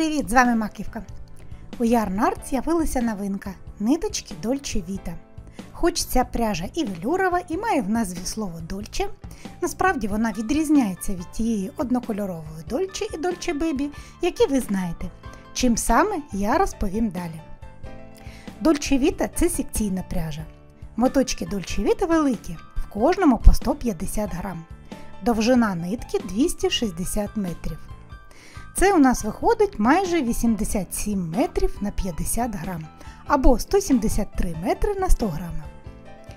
Привіт! З вами Маківка. У Yarn з'явилася новинка – ниточки Dolce Vita. Хоч ця пряжа і велюрова, і має в назві слово Dolce, насправді вона відрізняється від тієї однокольорової Dolce і Dolce Baby, які ви знаєте. Чим саме, я розповім далі. Dolce Vita – це секційна пряжа. Моточки Dolce Vita великі, в кожному по 150 грам. Довжина нитки 260 метрів. Це у нас виходить майже 87 метрів на 50 грам, або 173 метри на 100 грамів.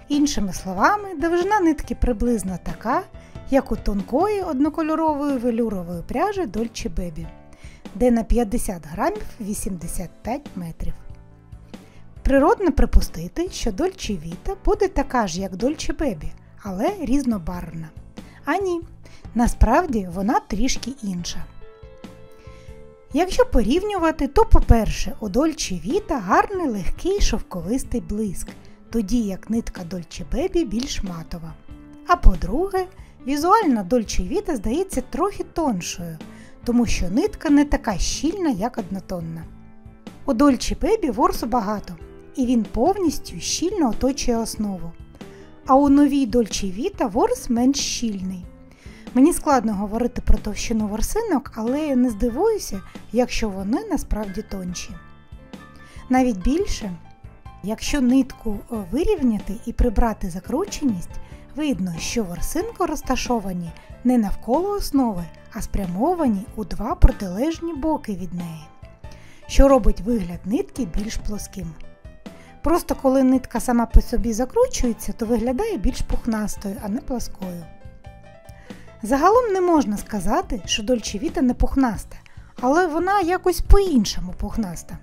Іншими словами, довжина нитки приблизно така, як у тонкої однокольорової велюрової пряжі Dolce Baby, де на 50 грамів 85 метрів. Природно припустити, що Dolce Vita буде така ж, як Dolce Baby, але різнобарвна. А ні, насправді вона трішки інша. Якщо порівнювати, то по-перше, у Dolce Vita гарний легкий шовковистий блиск, тоді як нитка Dolce Baby більш матова. А по-друге, візуально Dolce Vita здається трохи тоншою, тому що нитка не така щільна, як однотонна. У Dolce Baby ворсу багато, і він повністю щільно оточує основу. А у новій Dolce Vita ворс менш щільний. Мені складно говорити про товщину ворсинок, але я не здивуюся, якщо вони насправді тонші. Навіть більше, якщо нитку вирівняти і прибрати закрученість, видно, що ворсинки розташовані не навколо основи, а спрямовані у два протилежні боки від неї, що робить вигляд нитки більш плоским. Просто коли нитка сама по собі закручується, то виглядає більш пухнастою, а не плоскою. Загалом не можна сказати, що Dolce Vita не пухнаста, але вона якось по-іншому пухнаста.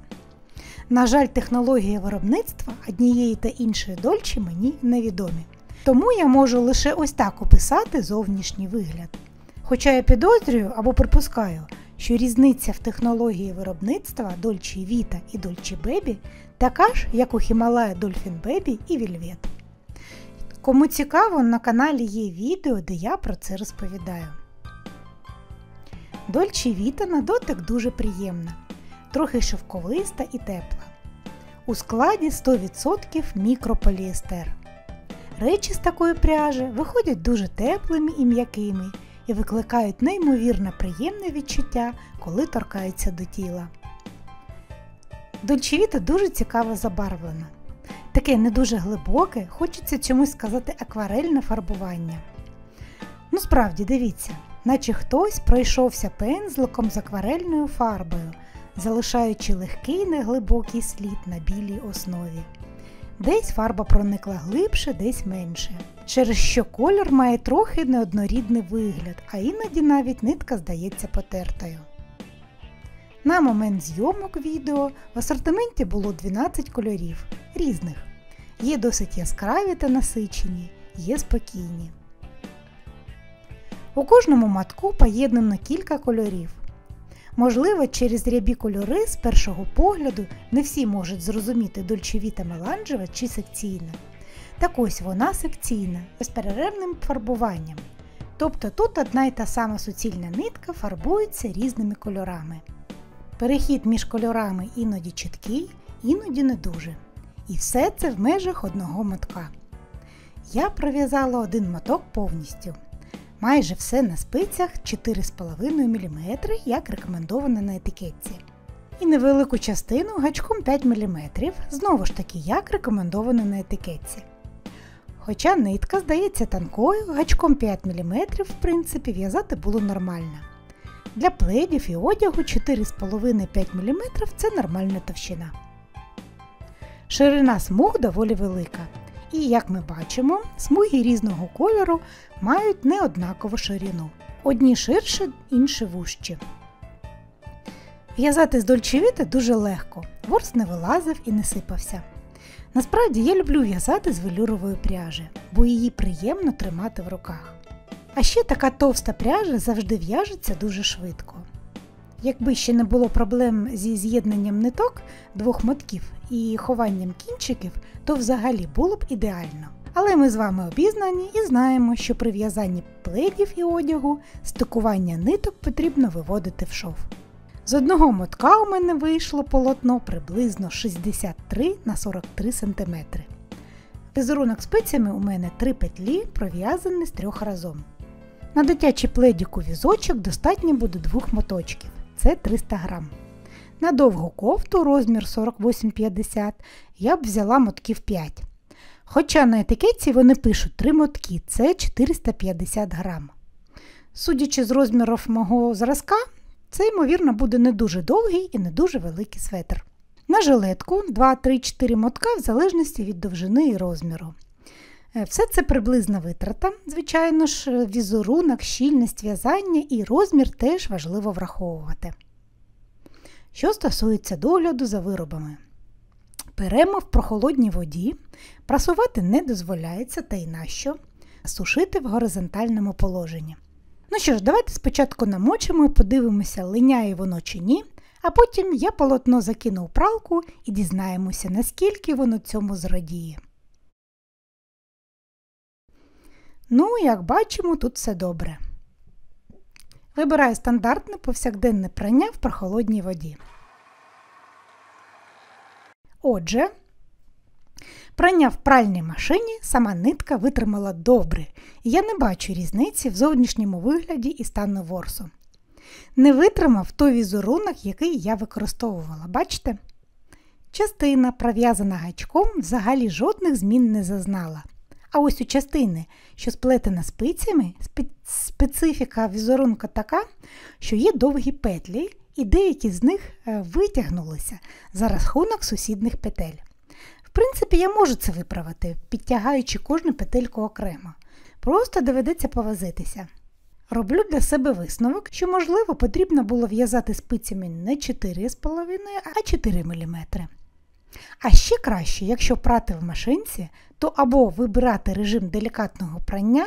На жаль, технології виробництва однієї та іншої Dolce мені невідомі. Тому я можу лише ось так описати зовнішній вигляд. Хоча я підозрюю або припускаю, що різниця в технології виробництва Dolce Vita і Dolce Baby така ж, як у Himalaya Dolphin Baby і Velvet. Кому цікаво, на каналі є відео, де я про це розповідаю. Dolce Vita на дотик дуже приємна, трохи шовковиста і тепла. У складі 100% мікрополіестер. Речі з такої пряжі виходять дуже теплими і м'якими і викликають неймовірно приємне відчуття, коли торкаються до тіла. Dolce Vita дуже цікаво забарвлена. Таке не дуже глибоке, хочеться чомусь сказати акварельне фарбування. Ну справді, дивіться, наче хтось пройшовся пензликом з акварельною фарбою, залишаючи легкий неглибокий слід на білій основі. Десь фарба проникла глибше, десь менше, через що колір має трохи неоднорідний вигляд, а іноді навіть нитка здається потертою. На момент зйомок відео в асортименті було 12 кольорів різних. Є досить яскраві та насичені, є спокійні. У кожному мотку поєднано кілька кольорів. Можливо, через рябі кольори з першого погляду не всі можуть зрозуміти Dolce Vita меланжева чи секційна. Так ось вона секційна, з безперервним фарбуванням. Тобто тут одна й та сама суцільна нитка фарбується різними кольорами. Перехід між кольорами іноді чіткий, іноді не дуже. І все це в межах одного мотка. Я пров'язала один моток повністю. Майже все на спицях 4,5 мм, як рекомендовано на етикетці. І невелику частину гачком 5 мм, знову ж таки, як рекомендовано на етикетці. Хоча нитка здається тонкою, гачком 5 мм, в принципі, в'язати було нормально. Для пледів і одягу 4,5-5 мм – це нормальна товщина. Ширина смуг доволі велика. І, як ми бачимо, смуги різного кольору мають неоднакову ширину. Одні ширші, інші вужчі. В'язати з Dolce Vita дуже легко, ворс не вилазив і не сипався. Насправді я люблю в'язати з велюрової пряжі, бо її приємно тримати в руках. А ще така товста пряжа завжди в'яжеться дуже швидко. Якби ще не було проблем зі з'єднанням ниток двох мотків і хованням кінчиків, то взагалі було б ідеально. Але ми з вами обізнані і знаємо, що при в'язанні пледів і одягу стикування ниток потрібно виводити в шов. З одного мотка у мене вийшло полотно приблизно 63 на 43 см. Візерунок спицями у мене 3 петлі, пров'язані з 3 разом. На дитячий пледіку візочок достатньо буде 2 моточків, це 300 грам. На довгу кофту розмір 48-50 я б взяла мотків 5. Хоча на етикетці вони пишуть 3 мотки, це 450 грам. Судячи з розмірів мого зразка, це, ймовірно, буде не дуже довгий і не дуже великий светр. На жилетку 2-3-4 мотка в залежності від довжини і розміру. Все це приблизна витрата. Звичайно ж, візерунок, щільність в'язання і розмір теж важливо враховувати. Що стосується догляду за виробами. Беремо в прохолодній воді, прасувати не дозволяється та й нащо, сушити в горизонтальному положенні. Ну що ж, давайте спочатку намочимо і подивимося, линяє воно чи ні, а потім я полотно закину у пралку і дізнаємося, наскільки воно цьому зрадіє. Ну, як бачимо, тут все добре. Вибираю стандартне повсякденне прання в прохолодній воді. Отже, прання в пральній машині сама нитка витримала добре, і я не бачу різниці в зовнішньому вигляді і стану ворсу. Не витримав той візерунок, який я використовувала, бачите? Частина, пров'язана гачком, взагалі жодних змін не зазнала. А ось у частини, що сплетена спицями, специфіка візерунка така, що є довгі петлі, і деякі з них витягнулися за рахунок сусідних петель. В принципі, я можу це виправити, підтягаючи кожну петельку окремо. Просто доведеться повозитися. Роблю для себе висновок, що, можливо, потрібно було в'язати спицями не 4,5, а 4 мм. А ще краще, якщо прати в машинці, то або вибирати режим делікатного прання,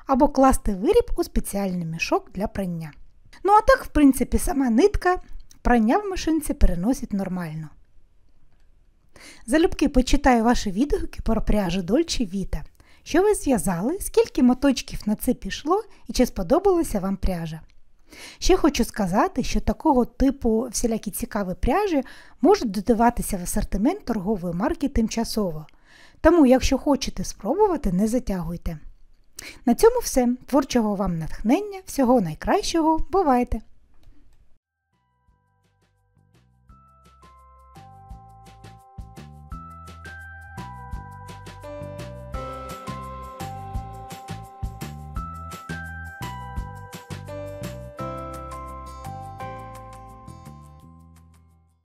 або класти виріб у спеціальний мішок для прання. Ну а так, в принципі, сама нитка прання в машинці переносить нормально. Залюбки почитаю ваші відгуки про пряжу Dolce Vita. Що ви зв'язали, скільки моточків на це пішло і чи сподобалася вам пряжа. Ще хочу сказати, що такого типу всілякі цікаві пряжі можуть додаватися в асортимент торгової марки тимчасово. Тому, якщо хочете спробувати, не затягуйте. На цьому все. Творчого вам натхнення, всього найкращого, бувайте!